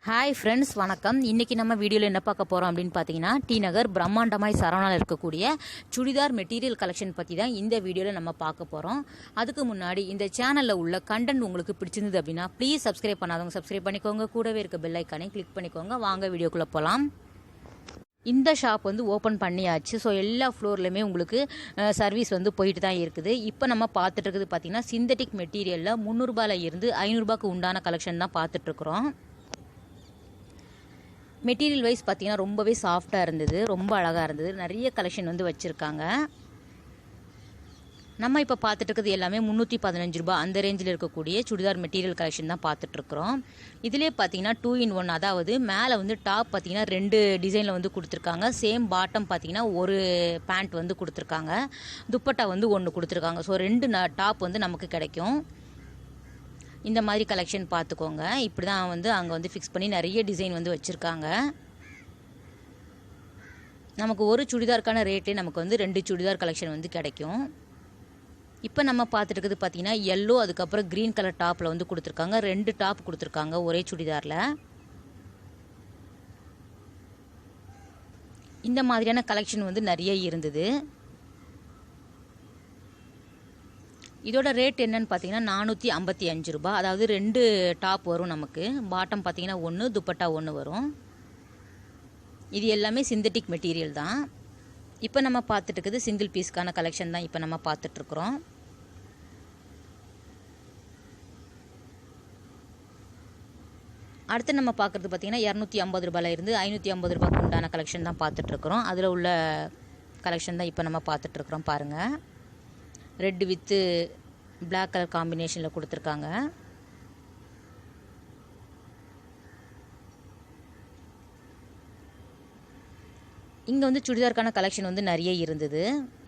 Hi friends, வணக்கம். இன்றைக்கி நம்ம வீடியோவில் என்ன பார்க்க போகிறோம் அப்படின்னு பார்த்தீங்கன்னா, டி நகர் பிரம்மாண்டமாய் சரவணாவில் இருக்கக்கூடிய சுடிதார் மெட்டீரியல் கலெக்ஷன் பற்றி தான் இந்த வீடியோவில் நம்ம பார்க்க போகிறோம். அதுக்கு முன்னாடி இந்த சேனலில் உள்ள கண்டென்ட் உங்களுக்கு பிடிச்சிருந்தது அப்படின்னா ப்ளீஸ் சப்ஸ்கிரைப் பண்ணாதவங்க சப்ஸ்கிரைப் பண்ணிக்கோங்க. கூடவே இருக்க பெல் ஐக்கானே கிளிக் பண்ணிக்கோங்க. வாங்க வீடியோக்குள்ளே போகலாம். இந்த ஷாப் வந்து ஓப்பன் பண்ணியாச்சு. ஸோ எல்லா ஃப்ளோர்லையுமே உங்களுக்கு சர்வீஸ் வந்து போயிட்டு தான் இருக்குது. இப்போ நம்ம பார்த்துட்டு இருக்குது பார்த்தீங்கன்னா, சிந்தட்டிக் மெட்டீரியலில் 300 இருந்து 500 உண்டான கலெக்ஷன் தான் பார்த்துட்ருக்குறோம். மெட்டீரியல் வைஸ் பார்த்தீங்கன்னா ரொம்பவே சாஃப்டாக இருந்தது, ரொம்ப அழகாக இருந்தது. நிறைய கலெக்ஷன் வந்து வச்சுருக்காங்க. நம்ம இப்போ பார்த்துட்டு இருக்கிறது எல்லாமே 315 அந்த ரேஞ்சில் இருக்கக்கூடிய சுடிதார் மெட்டீரியல் கலெக்ஷன் தான் பார்த்துட்ருக்குறோம். இதிலே பார்த்தீங்கன்னா 2 in 1, அதாவது மேலே வந்து டாப் பார்த்தீங்கன்னா 2 டிசைனில் வந்து கொடுத்துருக்காங்க. சேம் பாட்டம் பார்த்தீங்கன்னா ஒரு பேண்ட் வந்து கொடுத்துருக்காங்க. துப்பட்டா வந்து 1 கொடுத்துருக்காங்க. ஸோ 2 டாப் வந்து நமக்கு கிடைக்கும். இந்த மாதிரி கலெக்ஷன் பார்த்துக்கோங்க. இப்படி தான் வந்து அங்கே வந்து ஃபிக்ஸ் பண்ணி நிறைய டிசைன் வந்து வச்சுருக்காங்க. நமக்கு ஒரு சுடிதாருக்கான ரேட்லேயே நமக்கு வந்து 2 சுடிதார் கலெக்ஷன் வந்து கிடைக்கும். இப்போ நம்ம பார்த்துட்டு இருக்குது பார்த்தீங்கன்னா எல்லோ, அதுக்கப்புறம் க்ரீன் கலர் டாப்பில் வந்து கொடுத்துருக்காங்க. 2 டாப் கொடுத்துருக்காங்க ஒரே சுடிதாரில். இந்த மாதிரியான கலெக்ஷன் வந்து நிறைய இருந்தது. இதோட ரேட் என்னன்னு பார்த்தீங்கன்னா 455 ரூபாய். அதாவது 2 டாப் வரும் நமக்கு. பாட்டம் பார்த்தீங்கன்னா 1, துப்பட்டா 1 வரும். இது எல்லாமே சிந்தட்டிக் மெட்டீரியல் தான். இப்போ நம்ம பார்த்துட்டு இருக்குது சிங்கிள் பீஸ்க்கான கலெக்ஷன் தான் இப்போ நம்ம பார்த்துட்ருக்குறோம். அடுத்து நம்ம பார்க்குறது பார்த்தீங்கன்னா 250 இருந்து 550 ரூபாய்க்கு உண்டான கலெக்ஷன் தான் பார்த்துட்ருக்குறோம். அதில் உள்ள கலெக்ஷன் தான் இப்போ நம்ம பார்த்துட்ருக்குறோம். பாருங்கள், ரெட் வித்து பிளாக் கலர் காம்பினேஷனில் கொடுத்துருக்காங்க. இங்கே வந்து சுடிதாருக்கான கலெக்ஷன் வந்து நிறைய இருந்தது.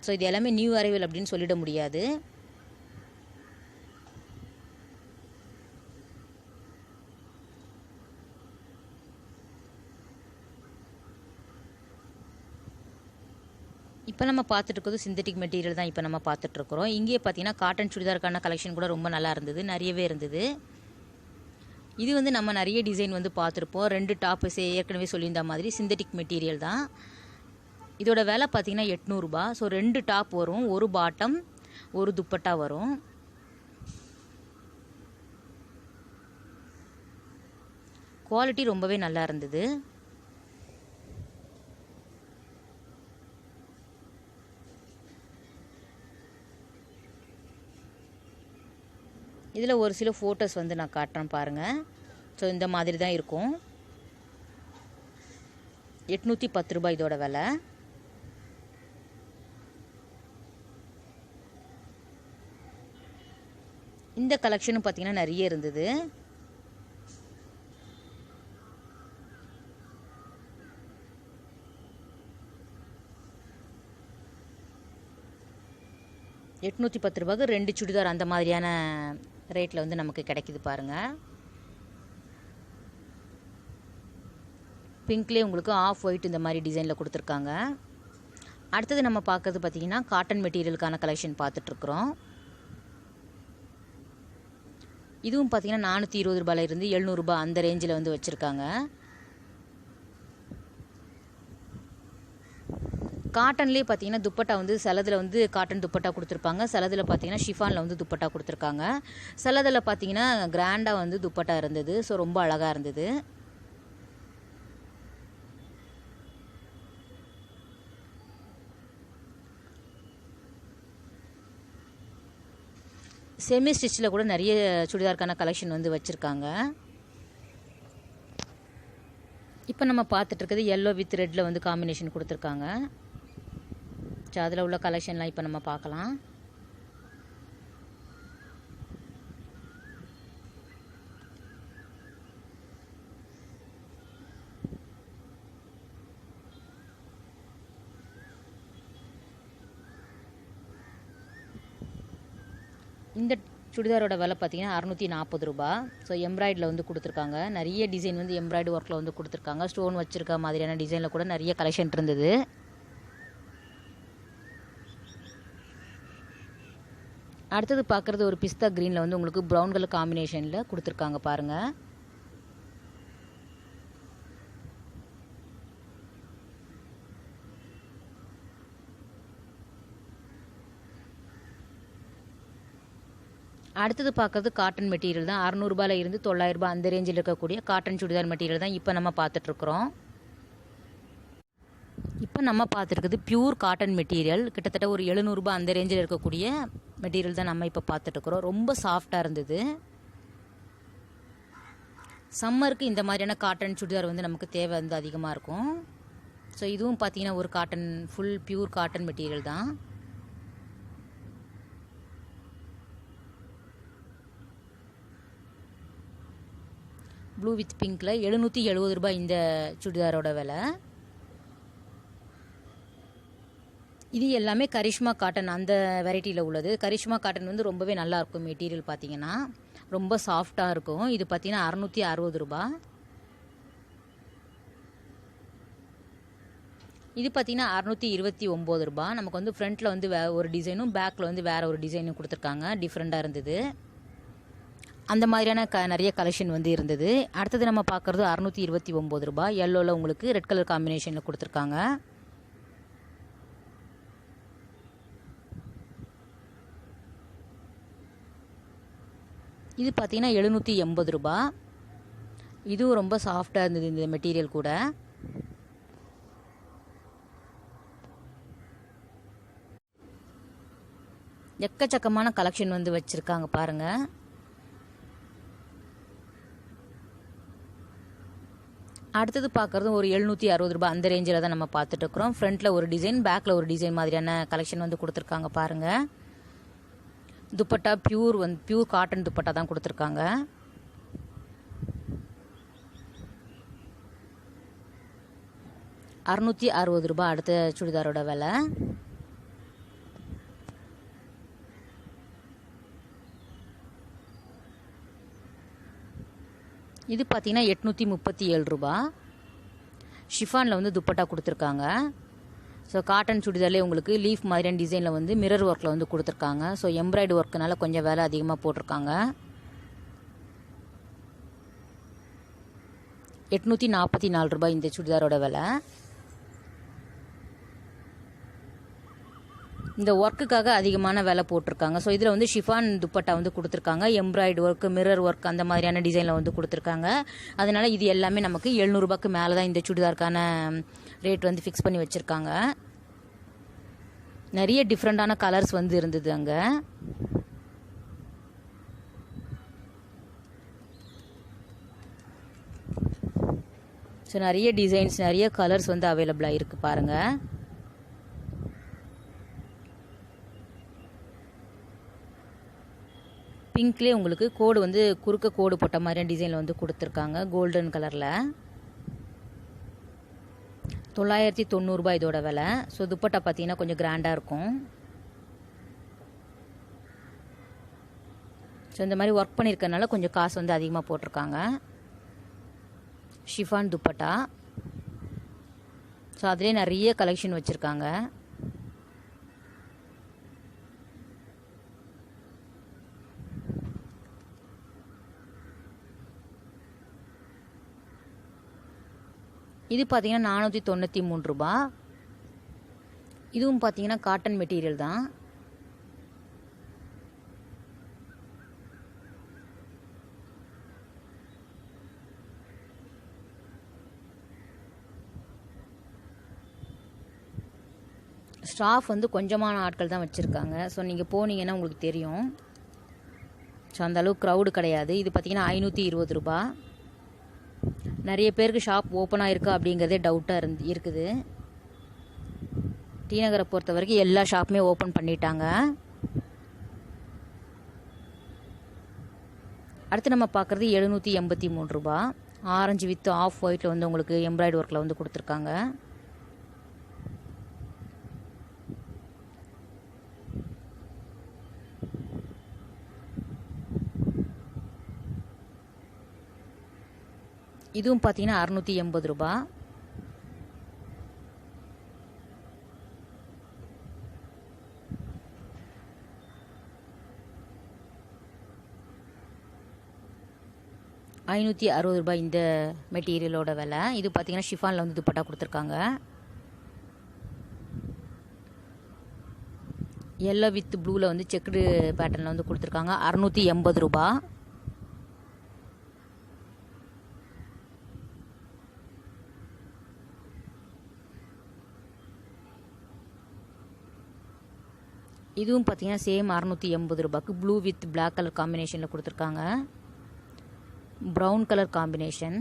ஸோ இது எல்லாமே நியூ அரைவல் அப்படின்னு சொல்லிட முடியாது. இப்போ நம்ம பார்த்துட்டு இருக்கிறது சிந்தட்டிக் மெட்டீரியல் தான் இப்போ நம்ம பார்த்துட்ருக்குறோம். இங்கேயே பார்த்தீங்கன்னா காட்டன் சுடிதாருக்கான கலெக்ஷன் கூட ரொம்ப நல்லா இருந்தது, நிறையவே இருந்தது. இது வந்து நம்ம நிறைய டிசைன் வந்து பார்த்துருப்போம். 2 டாப்பு ஏற்கனவே சொல்லியிருந்த மாதிரி சிந்தட்டிக் மெட்டீரியல் தான். இதோட விலை பார்த்தீங்கன்னா 800 ரூபாய். ஸோ 2 டாப் வரும், ஒரு பாட்டம், ஒரு துப்பட்டா வரும். குவாலிட்டி ரொம்பவே நல்லா இருந்தது. இதில் ஒரு சில ஃபோட்டோஸ் வந்து நான் காட்டுறேன் பாருங்கள். ஸோ இந்த மாதிரி தான் இருக்கும். 810 ரூபாய் இதோட விலை. இந்த கலெக்ஷனும் பார்த்தீங்கன்னா நிறைய இருந்தது. $810 2 சுடிதார் அந்த மாதிரியான ரேட்டில் வந்து நமக்கு கிடைக்கிது பாருங்கள். பிங்க்லேயே உங்களுக்கு ஆஃப் ஒயிட் இந்த மாதிரி டிசைனில் கொடுத்துருக்காங்க. அடுத்தது நம்ம பார்க்குறது பார்த்திங்கன்னா காட்டன் மெட்டீரியலுக்கான கலெக்ஷன் பார்த்துட்ருக்குறோம். இதுவும் பார்த்திங்கன்னா 420 இருந்து 700 ரூபாய் அந்த ரேஞ்சில் வந்து வச்சுருக்காங்க. காட்டன்லேயே பார்த்தீங்கன்னா துப்பட்டா வந்து சிலதில் வந்து காட்டன் துப்பட்டா கொடுத்துருப்பாங்க, சிலதில் பார்த்தீங்கன்னா ஷிஃபானில் வந்து துப்பட்டா கொடுத்துருக்காங்க. சிலதில் பார்த்தீங்கன்னா கிராண்டாக வந்து துப்பட்டா இருந்தது. ஸோ ரொம்ப அழகாக இருந்தது. செமி ஸ்டிச்சில் கூட நிறைய சுடிதாருக்கான கலெக்ஷன் வந்து வச்சுருக்காங்க. இப்போ நம்ம பார்த்துட்ருக்குது எல்லோ வித் ரெட்டில் வந்து காம்பினேஷன் கொடுத்துருக்காங்க. அதில் உள்ள கலெக்ஷன்லாம் இப்போ நம்ம பார்க்கலாம். இந்த சுடிதாரோட விலை பார்த்தீங்கன்னா 640 ரூபாய். ஸோ எம்ப்ராய்டில் வந்து கொடுத்துருக்காங்க. நிறைய டிசைன் வந்து எம்ப்ராய்டு ஒர்க்கில் வந்து கொடுத்துருக்காங்க. ஸ்டோன் வச்சுருக்க மாதிரியான டிசைனில் கூட நிறைய கலெக்ஷன் இருந்தது. அடுத்தது பார்க்குறது ஒரு பிஸ்தா க்ரீனில் வந்து உங்களுக்கு ப்ரௌன் கலர் காம்பினேஷனில் கொடுத்துருக்காங்க பாருங்கள். அடுத்தது பார்க்குறது காட்டன் மெட்டீரியல் தான். 600 ரூபாயில இருந்து 900 ரூபாய் அந்த ரேஞ்சில் இருக்கக்கூடிய காட்டன் சுடிதார் மெட்டீரியல் தான் இப்போ நம்ம பார்த்துட்ருக்குறோம். இப்போ நம்ம பார்த்துருக்குது பியூர் காட்டன் மெட்டீரியல். கிட்டத்தட்ட ஒரு 700 ரூபாய் அந்த ரேஞ்சில் இருக்கக்கூடிய மெட்டீரியல் தான் நம்ம இப்போ பார்த்துட்ருக்குறோம். ரொம்ப சாஃப்டாக இருந்தது. சம்மருக்கு இந்த மாதிரியான காட்டன் சுடிதார் வந்து நமக்கு தேவை வந்து அதிகமாக இருக்கும். ஸோ இதுவும் பார்த்தீங்கன்னா ஒரு cotton, full pure cotton material தான். ப்ளூ வித் பிங்க்கில் 770 ரூபாய் இந்த சுடிதாரோட விலை. இது எல்லாமே கரிஷ்மா காட்டன் அந்த வெரைட்டியில் உள்ளது. கரிஷ்மா காட்டன் வந்து ரொம்பவே நல்லாயிருக்கும். மெட்டீரியல் பார்த்தீங்கன்னா ரொம்ப சாஃப்டாக இருக்கும். இது பார்த்தீங்கன்னா 660 ரூபாய். இது பார்த்தீங்கன்னா 629 ரூபாய். நமக்கு வந்து ஃப்ரண்ட்டில் வந்து ஒரு டிசைனும் பேக்கில் வந்து வேறு ஒரு டிசைனும் கொடுத்துருக்காங்க. டிஃப்ரெண்ட்டாக இருந்தது. அந்த மாதிரியான நிறைய கலெக்ஷன் வந்து இருந்தது. அடுத்தது நம்ம பார்க்குறது 629 ரூபாய். எல்லோவில் உங்களுக்கு ரெட் கலர் காம்பினேஷனில் கொடுத்துருக்காங்க. இது பார்த்தீங்கன்னா 780 ரூபாய். இதுவும் ரொம்ப சாஃப்டாக இருந்தது இந்த மெட்டீரியல் கூட. எக்கச்சக்கமான கலெக்ஷன் வந்து வச்சுருக்காங்க பாருங்கள். அடுத்தது பார்க்குறது ஒரு 760 ரூபாய் அந்த ரேஞ்சில் தான் நம்ம பார்த்துட்ருக்குறோம். ஃப்ரண்ட்டில் ஒரு டிசைன், பேக்கில் ஒரு டிசைன் மாதிரியான கலெக்ஷன் வந்து கொடுத்துருக்காங்க பாருங்கள். துப்பட்டா பியூர் காட்டன் துப்பட்டா தான் கொடுத்துருக்காங்க. ₹660 அடுத்த சுடிதாரோட விலை. இது பார்த்தீங்கன்னா 837 ரூபாய். ஷிஃபானில் வந்து துப்பட்டா கொடுத்துருக்காங்க. ஸோ காட்டன் சுடிதார்லேயே உங்களுக்கு லீஃப் மாதிரியான டிசைனில் வந்து மிரர் ஒர்க்கில் வந்து கொடுத்துருக்காங்க. ஸோ எம்ப்ராய்டு ஒர்க்குனால கொஞ்சம் வேலை அதிகமாக போட்டிருக்காங்க. 844 ரூபாய் இந்த சுடிதாரோட விலை. இந்த ஒர்க்குக்காக அதிகமான விலை போட்டிருக்காங்க. ஸோ இதில் வந்து ஷிஃபான் துப்பட்டா வந்து கொடுத்துருக்காங்க. எம்ப்ராய்டு ஒர்க், மிரர் ஒர்க் அந்த மாதிரியான டிசைனில் வந்து கொடுத்துருக்காங்க. அதனால் இது எல்லாமே நமக்கு 700 ரூபாய்க்கு மேலே தான் இந்த சுடிதாருக்கான ரேட் வந்து ஃபிக்ஸ் பண்ணி வச்சுருக்காங்க. நிறைய டிஃப்ரெண்ட்டான கலர்ஸ் வந்து இருந்தது அங்கே. ஸோ நிறைய டிசைன்ஸ், நிறைய கலர்ஸ் வந்து அவைலபிளாக இருக்குது பாருங்கள். பிங்க்லேயே உங்களுக்கு கோடு வந்து குறுக்க கோடு போட்ட மாதிரியான டிசைனில் வந்து கொடுத்துருக்காங்க. கோல்டன் கலரில் 990 ரூபாய் இதோட விலை. ஸோ துப்பட்டா பார்த்தீங்கன்னா கொஞ்சம் கிராண்டாக இருக்கும். ஸோ இந்த மாதிரி ஒர்க் பண்ணியிருக்கனால கொஞ்சம் காசு வந்து அதிகமாக போட்டிருக்காங்க. ஷிஃபான் துப்பட்டா. ஸோ அதுலேயே நிறைய கலெக்ஷன் வச்சுருக்காங்க. இது பார்த்தீங்கன்னா 493 ரூபாய். இதுவும் பார்த்தீங்கன்னா காட்டன் மெட்டீரியல் தான். ஸ்டாஃப் வந்து கொஞ்சமான ஆட்கள் தான் வச்சுருக்காங்க. ஸோ நீங்கள் போனீங்கன்னா உங்களுக்கு தெரியும். ஸோ அந்தளவுக்கு க்ரௌடு கிடையாது. இது பார்த்தீங்கன்னா 520 ரூபாய். நிறைய பேருக்கு ஷாப் ஓப்பனாக இருக்கா அப்படிங்கிறதே டவுட்டாக இருக்குது. டி நகரை பொறுத்த வரைக்கும் எல்லா ஷாப்புமே ஓப்பன் பண்ணிட்டாங்க. அடுத்து நம்ம பார்க்குறது 783 ரூபாய். ஆரஞ்சு வித் ஆஃப் ஒயிட்டில் வந்து உங்களுக்கு எம்ப்ராய்டு ஒர்க்கில் வந்து கொடுத்துருக்காங்க. இதுவும் பார்த்தீங்கன்னா 680 ரூபாய். ₹560 இந்த மெட்டீரியலோட விலை. இது பார்த்தீங்கன்னா ஷிஃபானில் வந்து துப்பட்டா கொடுத்துருக்காங்க. எல்லோ வித் ப்ளூவில் வந்து செக்குடு பேட்டர்னில் வந்து கொடுத்துருக்காங்க. 680 ரூபா. இதுவும் பார்த்தீங்கன்னா சேம் 680 ரூபாய்க்கு ப்ளூ வித் பிளாக் கலர் காம்பினேஷனில் கொடுத்துருக்காங்க. Brown colour combination.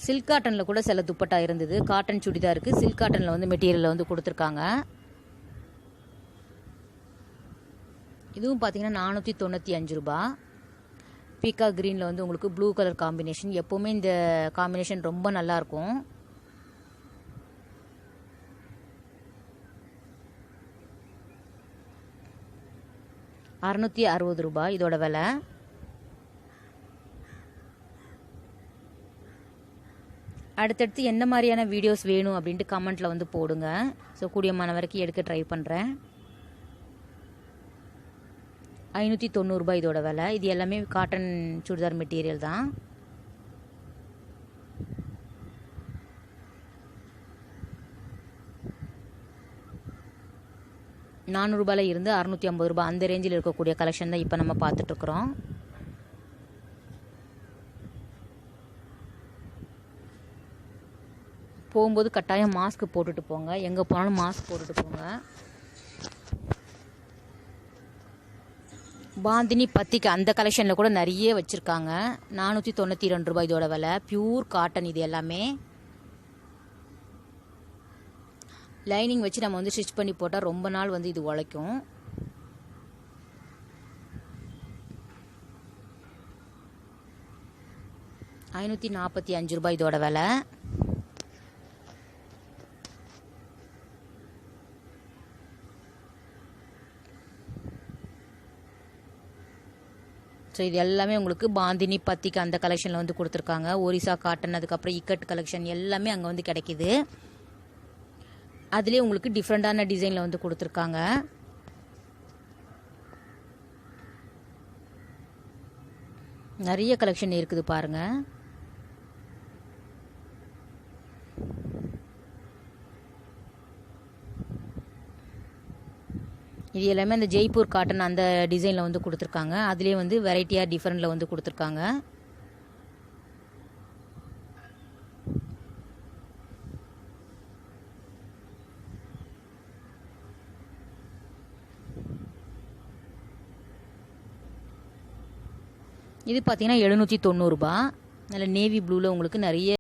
சில்க் காட்டனில் கூட சில துப்பட்டா இருந்தது. காட்டன் சுடிதாருக்கு சில்க் காட்டனில் வந்து மெட்டீரியலில் வந்து கொடுத்துருக்காங்க. இதுவும் பார்த்தீங்கன்னா 495 ரூபா. பீக்கா க்ரீனில் வந்து உங்களுக்கு ப்ளூ கலர் காம்பினேஷன். எப்போவுமே இந்த காம்பினேஷன் ரொம்ப நல்லாயிருக்கும். ₹660 இதோட விலை. அடுத்தடுத்து என்ன மாதிரியான வீடியோஸ் வேணும் அப்படின்ட்டு கமெண்ட்டில் வந்து போடுங்க. ஸோ கூடியமான வரைக்கும் எடுக்க ட்ரை பண்ணுறேன். ₹590 இதோட விலை. இது எல்லாமே காட்டன் சுடிதார் மெட்டீரியல் தான். ₹400 இருந்து ₹650 அந்த ரேஞ்சில் இருக்கக்கூடிய கலெக்ஷன் தான் இப்போ நம்ம பார்த்துட்ருக்குறோம். போகும்போது கட்டாயம் மாஸ்க் போட்டுட்டு போங்க. எங்கே போனாலும் மாஸ்க் போட்டுட்டு போங்க. பாந்தினி பத்திக்கு அந்த கலெக்ஷனில் கூட நிறைய வச்சுருக்காங்க. ₹492 இதோட விலை. பியூர் காட்டன் இது எல்லாமே. லைனிங் வச்சு நம்ம வந்து ஸ்டிச் பண்ணி போட்டால் ரொம்ப நாள் வந்து இது உழைக்கும். ₹545 இதோட விலை. ஸோ இது எல்லாமே உங்களுக்கு பாந்தினி பத்திக்கு அந்த கலெக்ஷனில் வந்து கொடுத்துருக்காங்க. ஒரிசா காட்டன், அதுக்கப்புறம் இக்கட் கலெக்ஷன் எல்லாமே அங்கே வந்து கிடைக்கிது. அதுலேயே உங்களுக்கு டிஃப்ரெண்ட்டான டிசைனில் வந்து கொடுத்துருக்காங்க. நிறைய கலெக்ஷன் இருக்குது பாருங்கள். இது எல்லாமே அந்த ஜெய்ப்பூர் காட்டன் அந்த டிசைனில் வந்து கொடுத்துருக்காங்க. அதுலேயே வந்து வெரைட்டியாக டிஃப்ரெண்டில் வந்து கொடுத்துருக்காங்க. இது பார்த்தீங்கன்னா ₹790. நல்ல நேவி ப்ளூவில் உங்களுக்கு நிறைய